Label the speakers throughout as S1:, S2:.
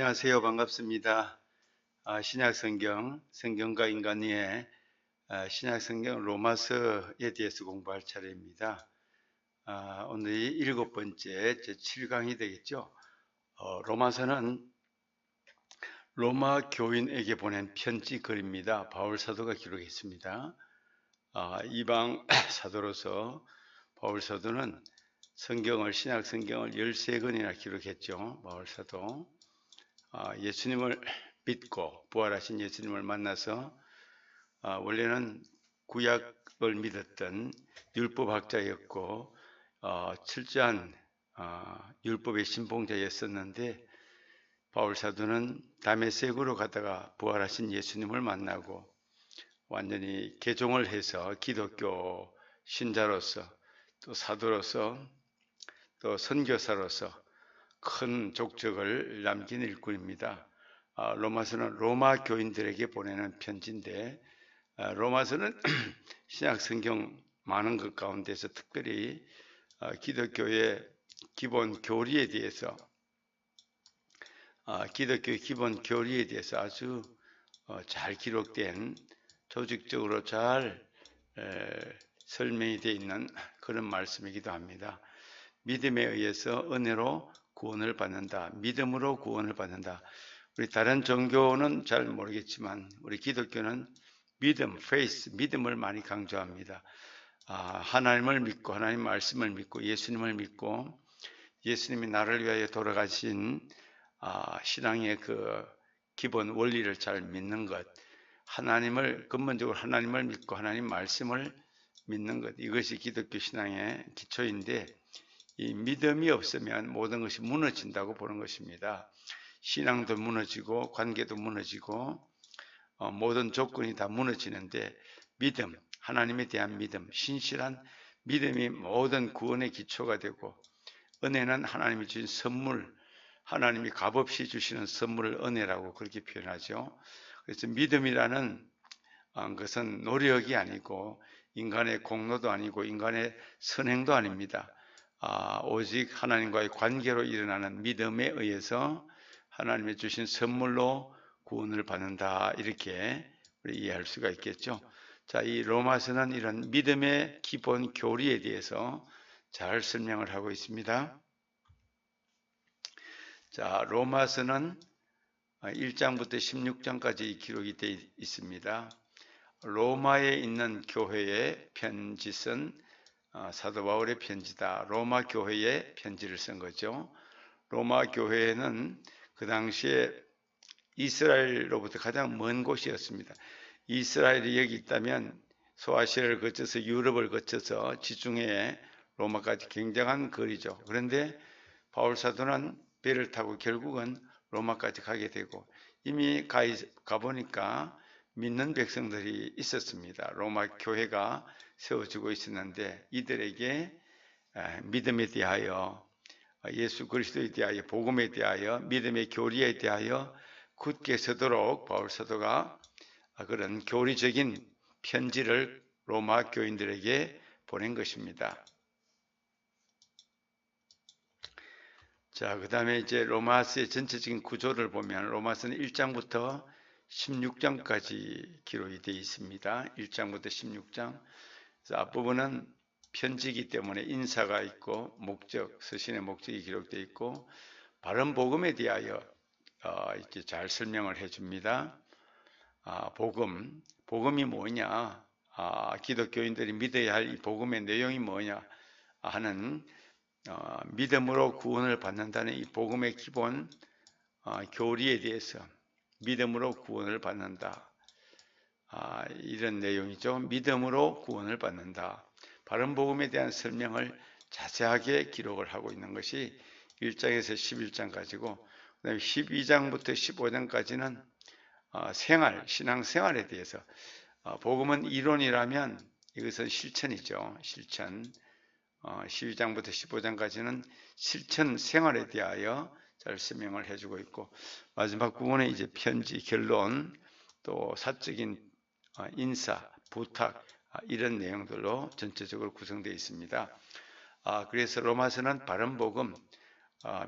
S1: 안녕하세요. 반갑습니다. 신약성경, 성경과 인간의 신약성경 로마서에 대해서 공부할 차례입니다. 오늘이 일곱 번째 제7강이 되겠죠. 로마서는 로마 교인에게 보낸 편지 글입니다. 바울 사도가 기록했습니다. 이방 사도로서 바울 사도는 신약 성경을 13권이나 기록했죠. 바울 사도. 예수님을 믿고 부활하신 예수님을 만나서 원래는 구약을 믿었던 율법학자였고 철저한 율법의 신봉자였었는데 바울 사도는 다메섹으로 가다가 부활하신 예수님을 만나고 완전히 개종을 해서 기독교 신자로서 또 사도로서 또 선교사로서 큰 족적을 남긴 일꾼입니다. 로마서는 로마 교인들에게 보내는 편지인데 로마서는 신약 성경 많은 것 가운데서 특별히 기독교의 기본 교리에 대해서 아주 잘 기록된 조직적으로 잘 설명이 되어 있는 그런 말씀이기도 합니다. 믿음에 의해서 은혜로 구원을 받는다. 믿음으로 구원을 받는다. 우리 다른 종교는 잘 모르겠지만 우리 기독교는 믿음, faith, 믿음을 많이 강조합니다. 하나님을 믿고 하나님 말씀을 믿고 예수님을 믿고 예수님이 나를 위하여 돌아가신 신앙의 그 기본 원리를 잘 믿는 것, 근본적으로 하나님을 믿고 하나님 말씀을 믿는 것, 이것이 기독교 신앙의 기초인데 이 믿음이 없으면 모든 것이 무너진다고 보는 것입니다. 신앙도 무너지고 관계도 무너지고 모든 조건이 다 무너지는데 믿음, 하나님에 대한 믿음, 신실한 믿음이 모든 구원의 기초가 되고 은혜는 하나님이 주신 선물, 하나님이 값없이 주시는 선물을 은혜라고 그렇게 표현하죠. 그래서 믿음이라는 것은 노력이 아니고 인간의 공로도 아니고 인간의 선행도 아닙니다. 오직 하나님과의 관계로 일어나는 믿음에 의해서 하나님이 주신 선물로 구원을 받는다, 이렇게 우리 이해할 수가 있겠죠. 자, 이 로마서는 이런 믿음의 기본 교리에 대해서 잘 설명을 하고 있습니다. 자, 로마서는 1장부터 16장까지 기록이 되어 있습니다. 로마에 있는 교회에 편지 쓴 사도 바울의 편지다. 로마 교회에 편지를 쓴 거죠. 로마 교회는 그 당시에 이스라엘로부터 가장 먼 곳이었습니다. 이스라엘이 여기 있다면 소아시아를 거쳐서 유럽을 거쳐서 지중해 로마까지 굉장한 거리죠. 그런데 바울 사도는 배를 타고 결국은 로마까지 가게 되고 이미 가보니까 믿는 백성들이 있었습니다. 로마 교회가 세워지고 있었는데 이들에게 믿음에 대하여 예수 그리스도에 대하여 복음에 대하여 믿음의 교리에 대하여 굳게 서도록 바울 사도가 그런 교리적인 편지를 로마 교인들에게 보낸 것입니다. 자, 그 다음에 이제 로마서의 전체적인 구조를 보면 로마서는 1장부터 16장까지 기록이 되어 있습니다. 1장부터 16장. 그래서 앞부분은 편지이기 때문에 인사가 있고 목적, 서신의 목적이 기록되어 있고 바른 복음에 대하여 이렇게 잘 설명을 해줍니다. 복음이 뭐냐? 기독교인들이 믿어야 할 이 복음의 내용이 뭐냐 하는 믿음으로 구원을 받는다는 이 복음의 기본 교리에 대해서 믿음으로 구원을 받는다. 이런 내용이죠. 믿음으로 구원을 받는다. 바른 복음에 대한 설명을 자세하게 기록을 하고 있는 것이 1장에서 11장까지고 그 다음에 12장부터 15장까지는 신앙생활에 대해서 복음은 이론이라면 이것은 실천이죠. 실천. 12장부터 15장까지는 실천 생활에 대하여 잘 설명을 해주고 있고 마지막 부분에 이제 편지, 결론, 또 사적인 인사, 부탁 이런 내용들로 전체적으로 구성되어 있습니다. 그래서 로마서는 바른 복음,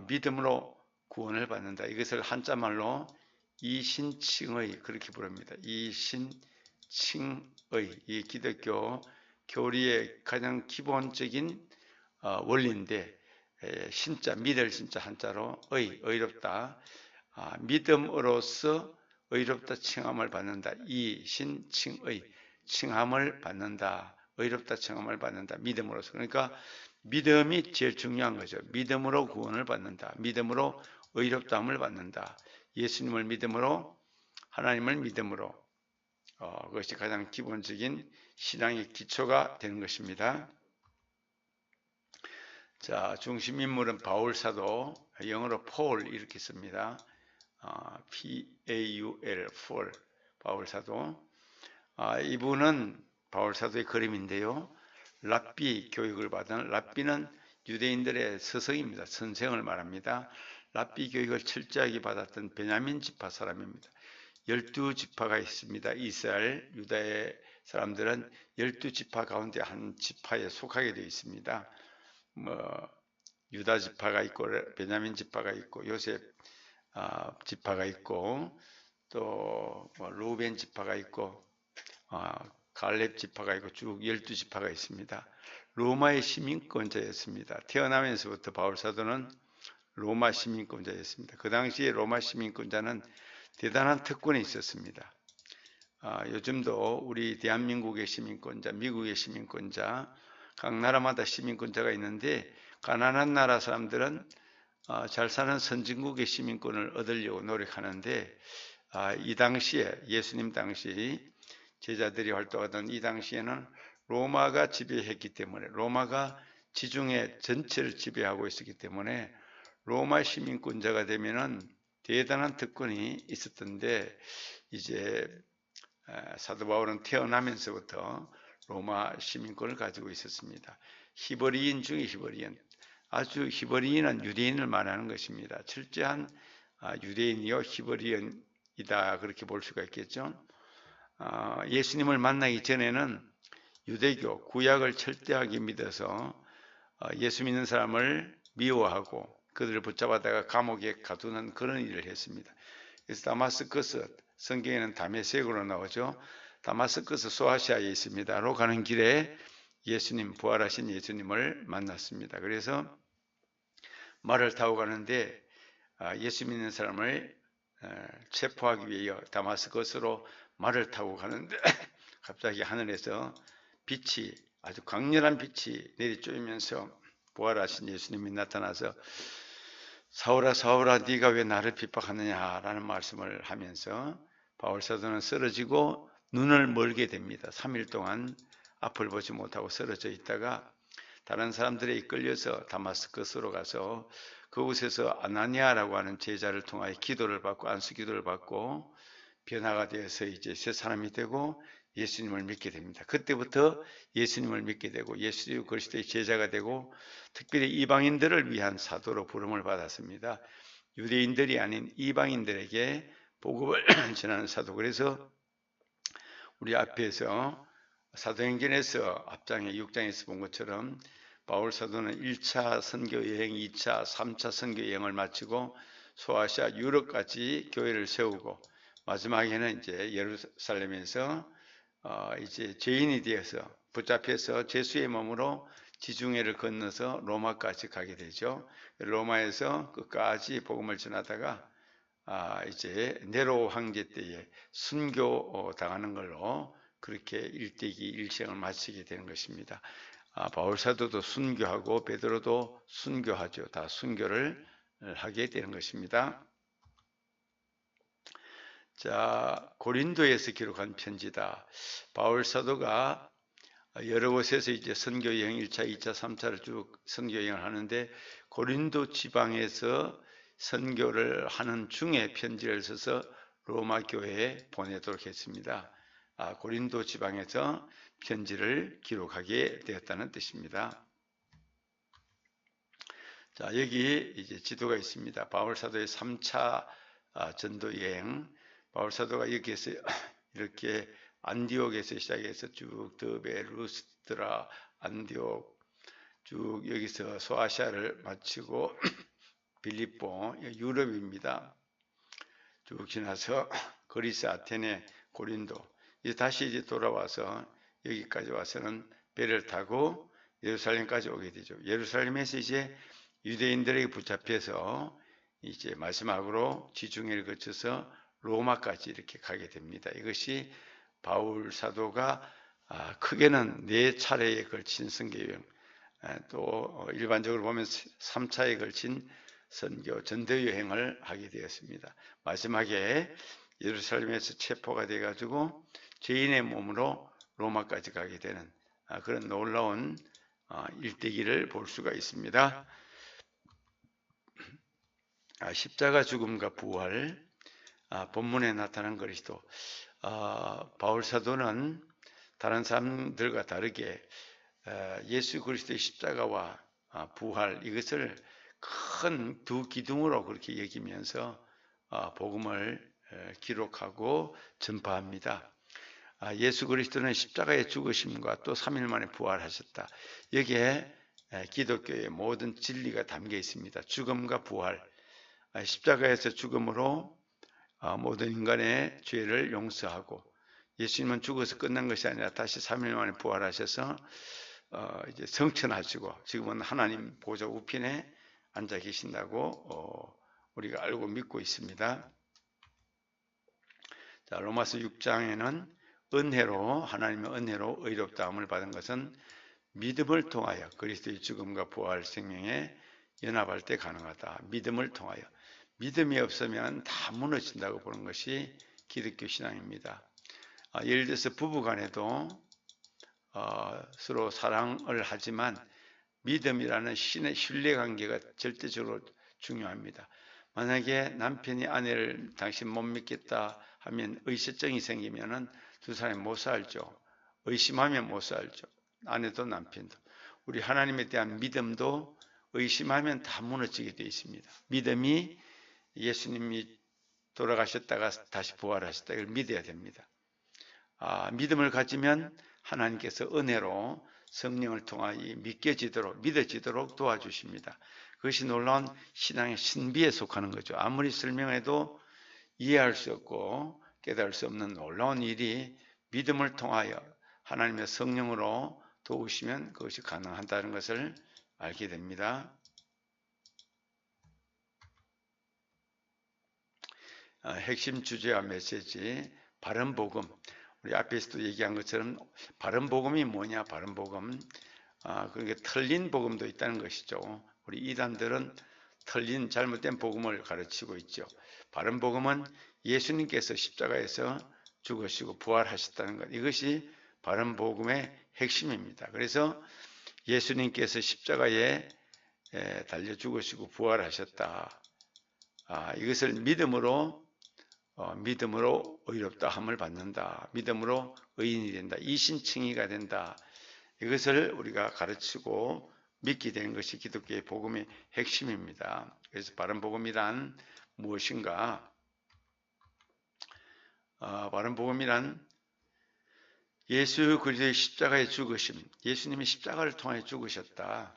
S1: 믿음으로 구원을 받는다. 이것을 한자말로 이신칭의 그렇게 부릅니다. 이신칭의, 이 기독교 교리의 가장 기본적인 원리인데, 신자, 믿을 신자 한자로 의롭다, 믿음으로써 의롭다 칭함을 받는다. 이신칭의, 칭함을 받는다. 의롭다 칭함을 받는다. 믿음으로써. 그러니까 믿음이 제일 중요한 거죠. 믿음으로 구원을 받는다. 믿음으로 의롭다함을 받는다. 예수님을 믿음으로, 하나님을 믿음으로, 그것이 가장 기본적인 신앙의 기초가 되는 것입니다. 자, 중심 인물은 바울 사도, 영어로 폴 이렇게 씁니다. P-A-U-L, 폴, 바울 사도. 이분은 바울 사도의 그림인데요. 랍비 교육을 받은, 랍비는 유대인들의 스승입니다. 선생을 말합니다. 랍비 교육을 철저하게 받았던 베냐민 지파 사람입니다. 12지파가 있습니다. 이스라엘, 유다의 사람들은 12지파 가운데 한 지파에 속하게 되어 있습니다. 유다 지파가 있고, 베냐민 지파가 있고, 요셉 지파가 있고, 또 루벤 지파가 있고, 갈렙 지파가 있고, 쭉 12지파가 있습니다. 로마의 시민권자였습니다. 태어나면서부터 바울 사도는 로마 시민권자였습니다. 그 당시에 로마 시민권자는 대단한 특권이 있었습니다. 요즘도 우리 대한민국의 시민권자, 미국의 시민권자, 각 나라마다 시민권자가 있는데, 가난한 나라 사람들은 잘 사는 선진국의 시민권을 얻으려고 노력하는데, 이 당시에, 예수님 당시 제자들이 활동하던 이 당시에는 로마가 지배했기 때문에, 로마가 지중해 전체를 지배하고 있었기 때문에 로마 시민권자가 되면은 대단한 특권이 있었던데, 이제 사도 바울은 태어나면서부터 로마 시민권을 가지고 있었습니다. 히브리인 중에 히브리인, 아주 히브리인은 유대인을 말하는 것입니다. 철저한 유대인이요 히브리인이다, 그렇게 볼 수가 있겠죠. 예수님을 만나기 전에는 유대교 구약을 철저하게 믿어서 예수 믿는 사람을 미워하고 그들을 붙잡아다가 감옥에 가두는 그런 일을 했습니다. 그래서 다마스커스, 성경에는 다메섹으로 나오죠. 다마스커스 소아시아에 있습니다.로 가는 길에 예수님, 부활하신 예수님을 만났습니다. 그래서 말을 타고 가는데 예수 믿는 사람을 체포하기 위해 다마스커스로 말을 타고 가는데 갑자기 하늘에서 빛이, 아주 강렬한 빛이 내리쬐면서 부활하신 예수님이 나타나서 사울아 사울아 네가 왜 나를 핍박하느냐라는 말씀을 하면서 바울 사도는 쓰러지고 눈을 멀게 됩니다. 3일 동안 앞을 보지 못하고 쓰러져 있다가 다른 사람들에 이끌려서 다마스커스로 가서 그곳에서 아나니아라고 하는 제자를 통하여 기도를 받고 안수 기도를 받고 변화가 되어서 이제 새 사람이 되고 예수님을 믿게 됩니다. 그때부터 예수님을 믿게 되고 예수 그리스도의 제자가 되고 특별히 이방인들을 위한 사도로 부름을 받았습니다. 유대인들이 아닌 이방인들에게 복음을 전하는 사도. 그래서 우리 앞에서 사도행전에서 앞장에 6장에서 본 것처럼 바울 사도는 1차 선교 여행, 2차, 3차 선교 여행을 마치고 소아시아 유럽까지 교회를 세우고 마지막에는 이제 예루살렘에서 이제 죄인이 되어서 붙잡혀서 죄수의 몸으로 지중해를 건너서 로마까지 가게 되죠. 로마에서 끝까지 복음을 전하다가 이제 네로 황제 때에 순교 당하는 걸로 그렇게 일대기 일생을 마치게 되는 것입니다. 바울 사도도 순교하고 베드로도 순교하죠. 다 순교를 하게 되는 것입니다. 자, 고린도에서 기록한 편지다. 바울 사도가 여러 곳에서 이제 선교 여행 1차, 2차, 3차를 쭉 선교 여행을 하는데 고린도 지방에서 선교를 하는 중에 편지를 써서 로마 교회에 보내도록 했습니다. 고린도 지방에서 편지를 기록하게 되었다는 뜻입니다. 자, 여기 이제 지도가 있습니다. 바울 사도의 3차 전도 여행. 바울 사도가 여기에서 이렇게 안디옥에서 시작해서 쭉 더베, 루스드라, 안디옥 쭉 여기서 소아시아를 마치고 빌립보, 유럽입니다. 쭉 지나서 그리스, 아테네, 고린도, 이제 다시 이제 돌아와서 여기까지 와서는 배를 타고 예루살렘까지 오게 되죠. 예루살렘에서 이제 유대인들에게 붙잡혀서 이제 마지막으로 지중해를 거쳐서 로마까지 이렇게 가게 됩니다. 이것이 바울 사도가 크게는 4차례에 걸친 선교여행, 또 일반적으로 보면 3차에 걸친 선교 전도 여행을 하게 되었습니다. 마지막에 예루살렘에서 체포가 돼 가지고 죄인의 몸으로 로마까지 가게 되는 그런 놀라운 일대기를 볼 수가 있습니다. 십자가 죽음과 부활, 본문에 나타난 그리스도. 바울 사도는 다른 사람들과 다르게 예수 그리스도의 십자가와 부활, 이것을 큰 두 기둥으로 그렇게 여기면서 복음을 기록하고 전파합니다. 예수 그리스도는 십자가의 죽으심과 또 3일 만에 부활하셨다. 여기에 기독교의 모든 진리가 담겨 있습니다. 죽음과 부활, 십자가에서 죽음으로 모든 인간의 죄를 용서하고, 예수님은 죽어서 끝난 것이 아니라 다시 3일 만에 부활하셔서 이제 성천하시고 지금은 하나님 보좌 우편에 앉아 계신다고 우리가 알고 믿고 있습니다. 자, 로마서 6장에는 은혜로, 하나님의 은혜로 의롭다함을 받은 것은 믿음을 통하여 그리스도의 죽음과 부활 생명에 연합할 때 가능하다. 믿음을 통하여. 믿음이 없으면 다 무너진다고 보는 것이 기독교 신앙입니다. 예를 들어서 부부 간에도 서로 사랑을 하지만 믿음이라는 신의 신뢰관계가 절대적으로 중요합니다. 만약에 남편이 아내를 당신 못 믿겠다 하면 의심증이 생기면은 두 사람이 못 살죠. 의심하면 못 살죠. 아내도 남편도. 우리 하나님에 대한 믿음도 의심하면 다 무너지게 되어 있습니다. 믿음이 예수님이 돌아가셨다가 다시 부활하셨다, 이걸 믿어야 됩니다. 믿음을 가지면 하나님께서 은혜로 성령을 통하여 믿어지도록 도와주십니다. 그것이 놀라운 신앙의 신비에 속하는 거죠. 아무리 설명해도 이해할 수 없고 깨달을 수 없는 놀라운 일이 믿음을 통하여 하나님의 성령으로 도우시면 그것이 가능하다는 것을 알게 됩니다. 핵심 주제와 메시지, 바른 복음. 우리 앞에서도 얘기한 것처럼 바른 복음이 뭐냐? 바른 복음, 그게 틀린 복음도 있다는 것이죠. 우리 이단들은 틀린 잘못된 복음을 가르치고 있죠. 바른 복음은 예수님께서 십자가에서 죽으시고 부활하셨다는 것, 이것이 바른 복음의 핵심입니다. 그래서 예수님께서 십자가에 달려 죽으시고 부활하셨다. 이것을 믿음으로 의롭다함을 받는다. 믿음으로 의인이 된다. 이신칭의가 된다. 이것을 우리가 가르치고 믿게 되는 것이 기독교의 복음의 핵심입니다. 그래서 바른 복음이란 무엇인가? 바른 복음이란 예수 그리스도의 십자가의 죽으심, 예수님이 십자가를 통해 죽으셨다.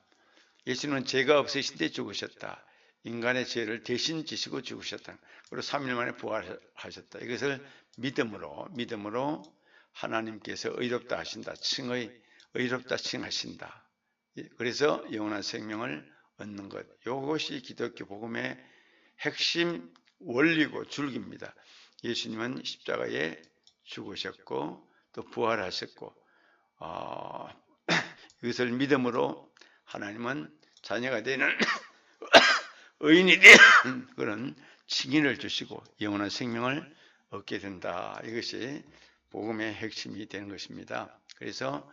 S1: 예수님은 죄가 없으신데 죽으셨다. 인간의 죄를 대신 지시고 죽으셨다. 그리고 3일 만에 부활하셨다. 이것을 믿음으로 하나님께서 의롭다 하신다. 의롭다 칭하신다. 그래서 영원한 생명을 얻는 것. 이것이 기독교 복음의 핵심 원리고 줄기입니다. 예수님은 십자가에 죽으셨고 또 부활하셨고, 이것을 믿음으로 하나님은 자녀가 되는 의인이 되는 그런 칭의를 주시고 영원한 생명을 얻게 된다. 이것이 복음의 핵심이 되는 것입니다. 그래서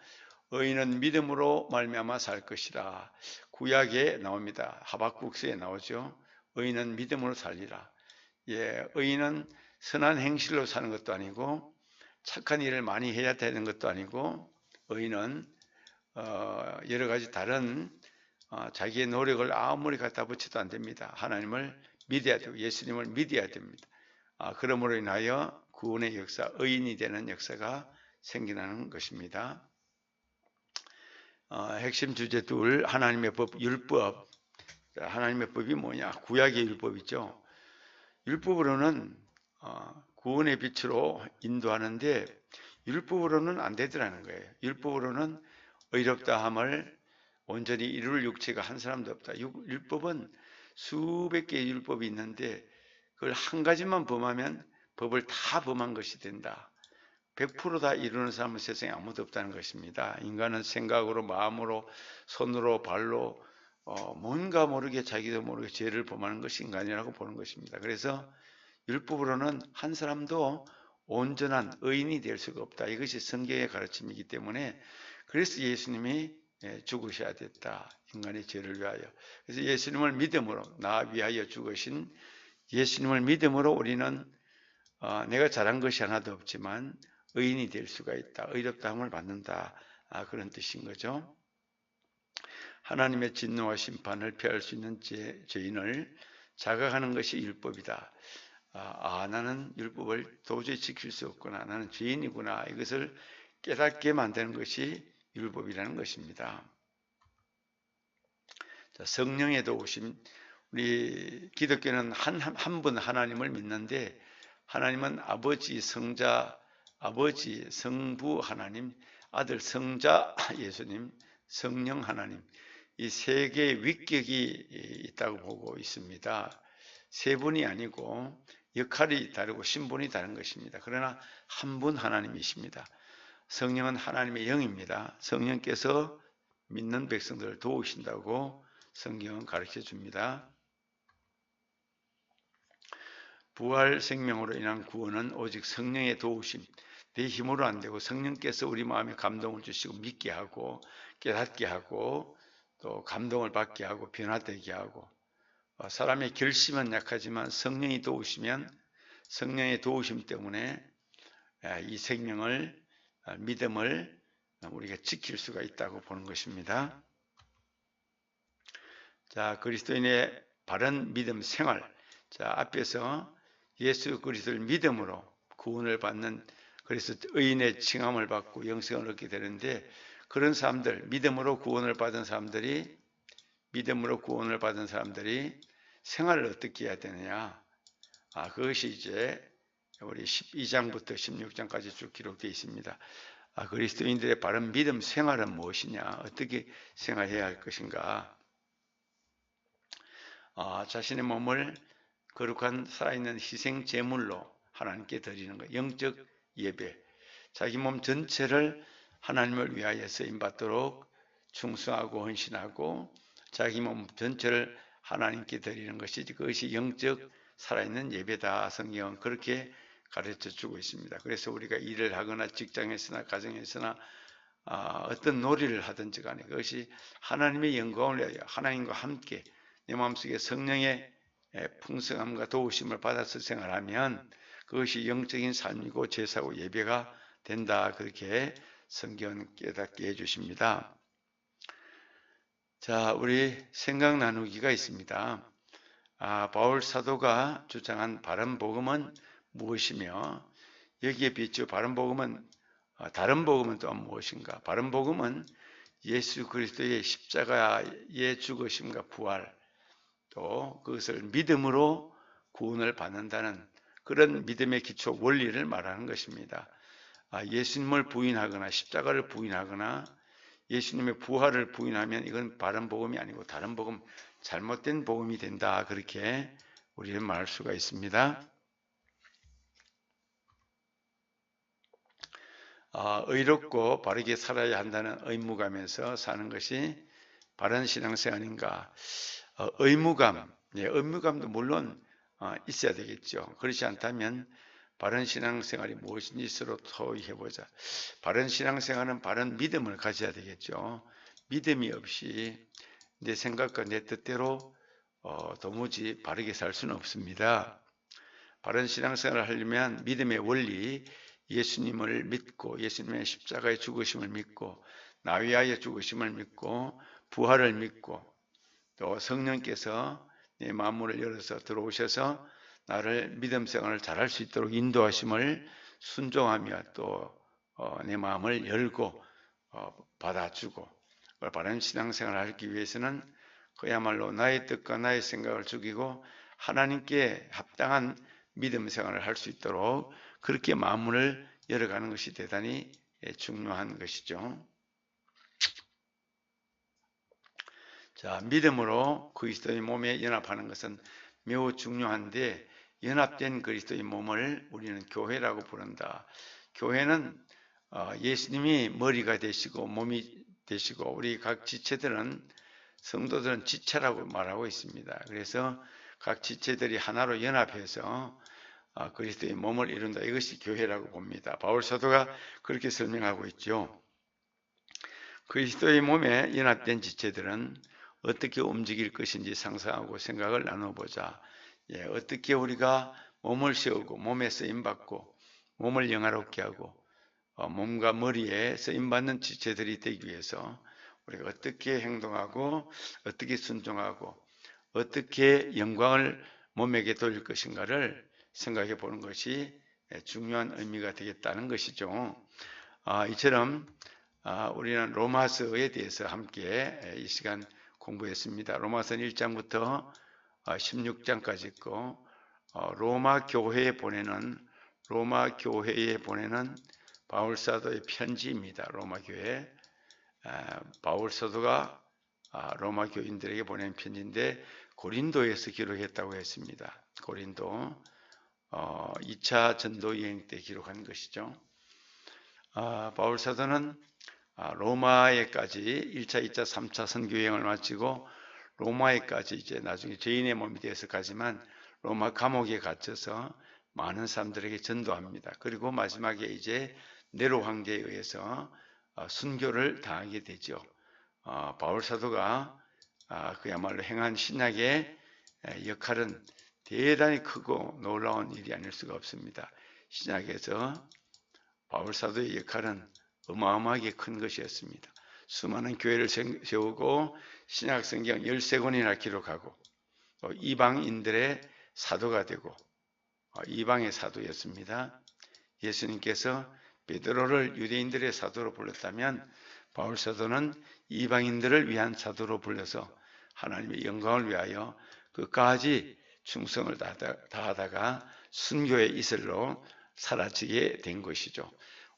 S1: 의인은 믿음으로 말미암아 살 것이라. 구약에 나옵니다. 하박국서에 나오죠. 의인은 믿음으로 살리라. 의인은 선한 행실로 사는 것도 아니고 착한 일을 많이 해야 되는 것도 아니고, 의인은 여러 가지 다른 자기의 노력을 아무리 갖다 붙여도 안 됩니다. 하나님을 믿어야 되고 예수님을 믿어야 됩니다. 그러므로 인하여 구원의 역사, 의인이 되는 역사가 생기는 것입니다. 핵심 주제 둘, 하나님의 법, 율법. 하나님의 법이 뭐냐? 구약의 율법이죠. 율법으로는 구원의 빛으로 인도하는데 율법으로는 안 되더라는 거예요. 율법으로는 의롭다함을 온전히 이룰 육체가 한 사람도 없다. 율법은 수백 개의 율법이 있는데 그걸 한 가지만 범하면 법을 다 범한 것이 된다. 100%다 이루는 사람은 세상에 아무도 없다는 것입니다. 인간은 생각으로, 마음으로, 손으로, 발로 뭔가 모르게 자기도 모르게 죄를 범하는 것이 인간이라고 보는 것입니다. 그래서 율법으로는 한 사람도 온전한 의인이 될 수가 없다. 이것이 성경의 가르침이기 때문에 그래서 예수님이 죽으셔야 됐다. 인간의 죄를 위하여. 그래서 예수님을 믿음으로 나 위하여 죽으신 예수님을 믿음으로 우리는 내가 잘한 것이 하나도 없지만 의인이 될 수가 있다. 의롭다함을 받는다. 그런 뜻인 거죠. 하나님의 진노와 심판을 피할 수 있는 죄인을 자각하는 것이 율법이다. 나는 율법을 도저히 지킬 수 없구나. 나는 죄인이구나. 이것을 깨닫게 만드는 것이 율법이라는 것입니다. 자, 성령의 도우심. 우리 기독교는 한 분 하나님을 믿는데 하나님은 아버지, 성자, 아버지, 성부 하나님, 아들, 성자 예수님, 성령 하나님, 이 세 개의 위격이 있다고 보고 있습니다. 세 분이 아니고 역할이 다르고 신분이 다른 것입니다. 그러나 한 분 하나님이십니다. 성령은 하나님의 영입니다. 성령께서 믿는 백성들을 도우신다고 성경은 가르쳐 줍니다. 부활 생명으로 인한 구원은 오직 성령의 도우심, 내 힘으로 안 되고 성령께서 우리 마음에 감동을 주시고 믿게 하고 깨닫게 하고 또 감동을 받게 하고 변화되게 하고 사람의 결심은 약하지만 성령이 도우시면 성령의 도우심 때문에 이 생명을 믿음을 우리가 지킬 수가 있다고 보는 것입니다. 자, 그리스도인의 바른 믿음 생활. 자, 앞에서 예수 그리스도를 믿음으로 구원을 받는 그래서 의인의 칭함을 받고 영생을 얻게 되는데 그런 사람들, 믿음으로 구원을 받은 사람들이 생활을 어떻게 해야 되느냐? 그것이 이제 우리 12장부터 16장까지 쭉 기록되어 있습니다. 그리스도인들의 바른 믿음 생활은 무엇이냐? 어떻게 생활해야 할 것인가? 자신의 몸을 거룩한 살아있는 희생 제물로 하나님께 드리는 것, 영적 예배, 자기 몸 전체를 하나님을 위하여 쓰임받도록 충성하고 헌신하고 자기 몸 전체를 하나님께 드리는 것이 그것이 영적 살아있는 예배다. 성경은 그렇게 가르쳐주고 있습니다. 그래서 우리가 일을 하거나 직장에서나 가정에서나 어떤 놀이를 하든지 간에 그것이 하나님의 영광을 위하여 하나님과 함께 내 마음속에 성령의 풍성함과 도우심을 받아서 생활하면 그것이 영적인 삶이고 제사고 예배가 된다. 그렇게 성경은 깨닫게 해주십니다. 자, 우리 생각 나누기가 있습니다. 바울 사도가 주장한 바른 복음은 무엇이며 여기에 비추어 바른 복음은 다른 복음은 또한 무엇인가? 바른 복음은 예수 그리스도의 십자가의 죽으심과 부활 또 그것을 믿음으로 구원을 받는다는 그런 믿음의 기초 원리를 말하는 것입니다. 예수님을 부인하거나 십자가를 부인하거나 예수님의 부활을 부인하면 이건 바른 복음이 아니고 다른 복음, 잘못된 복음이 된다. 그렇게 우리는 말할 수가 있습니다. 의롭고 바르게 살아야 한다는 의무감에서 사는 것이 바른 신앙생활인가? 의무감도 물론 있어야 되겠죠. 그렇지 않다면 바른 신앙생활이 무엇인지 서로 토의해보자. 바른 신앙생활은 바른 믿음을 가져야 되겠죠. 믿음이 없이 내 생각과 내 뜻대로 도무지 바르게 살 수는 없습니다. 바른 신앙생활을 하려면 믿음의 원리, 예수님을 믿고 예수님의 십자가의 죽으심을 믿고 나 위하여 죽으심을 믿고 부활을 믿고 또 성령께서 내 마음문을 열어서 들어오셔서 나를 믿음 생활을 잘할 수 있도록 인도하심을 순종하며 또 내 마음을 열고 받아주고 바른 신앙생활을 하기 위해서는 그야말로 나의 뜻과 나의 생각을 죽이고 하나님께 합당한 믿음 생활을 할 수 있도록 그렇게 마음을 열어가는 것이 대단히 중요한 것이죠. 자, 믿음으로 그리스도의 몸에 연합하는 것은 매우 중요한데 연합된 그리스도의 몸을 우리는 교회라고 부른다. 교회는 예수님이 머리가 되시고 몸이 되시고 우리 각 지체들은 성도들은 지체라고 말하고 있습니다. 그래서 각 지체들이 하나로 연합해서 그리스도의 몸을 이룬다. 이것이 교회라고 봅니다. 바울 사도가 그렇게 설명하고 있죠. 그리스도의 몸에 연합된 지체들은 어떻게 움직일 것인지 상상하고 생각을 나눠보자. 어떻게 우리가 몸을 세우고 몸에 쓰임받고 몸을 영화롭게 하고 몸과 머리에 쓰임받는 지체들이 되기 위해서 우리가 어떻게 행동하고 어떻게 순종하고 어떻게 영광을 몸에게 돌릴 것인가를 생각해 보는 것이 중요한 의미가 되겠다는 것이죠. 이처럼 우리는 로마서에 대해서 함께 이 시간 공부했습니다. 로마서는 1장부터 16장까지 있고 로마 교회에 보내는 바울 사도의 편지입니다. 로마 교회 바울 사도가 로마 교인들에게 보낸 편지인데 고린도에서 기록했다고 했습니다. 고린도 2차 전도 여행 때 기록한 것이죠. 바울 사도는 로마에까지 1차, 2차, 3차 선교 여행을 마치고 로마에까지 이제 나중에 죄인의 몸이 되어서 가지만 로마 감옥에 갇혀서 많은 사람들에게 전도합니다. 그리고 마지막에 이제 네로 황제에 의해서 순교를 당하게 되죠. 바울 사도가 그야말로 행한 신약의 역할은 대단히 크고 놀라운 일이 아닐 수가 없습니다. 신약에서 바울 사도의 역할은 어마어마하게 큰 것이었습니다. 수많은 교회를 세우고 신약 성경 13권이나 기록하고 또 이방인들의 사도가 되고 이방의 사도였습니다. 예수님께서 베드로를 유대인들의 사도로 불렀다면 바울 사도는 이방인들을 위한 사도로 불러서 하나님의 영광을 위하여 끝까지 충성을 다하다가 순교의 이슬로 사라지게 된 것이죠.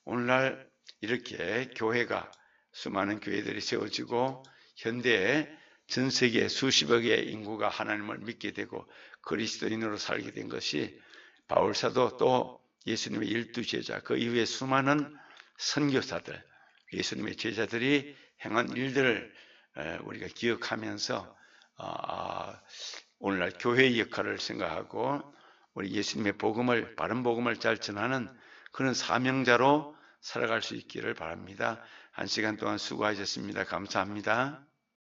S1: 오늘날 이렇게 교회가 수많은 교회들이 세워지고 현대에 전 세계 수십억의 인구가 하나님을 믿게 되고 그리스도인으로 살게 된 것이 바울 사도 또 예수님의 12제자 그 이후에 수많은 선교사들 예수님의 제자들이 행한 일들을 우리가 기억하면서 오늘날 교회의 역할을 생각하고 우리 예수님의 복음을 바른 복음을 잘 전하는 그런 사명자로 살아갈 수 있기를 바랍니다. 한 시간 동안 수고하셨습니다. 감사합니다.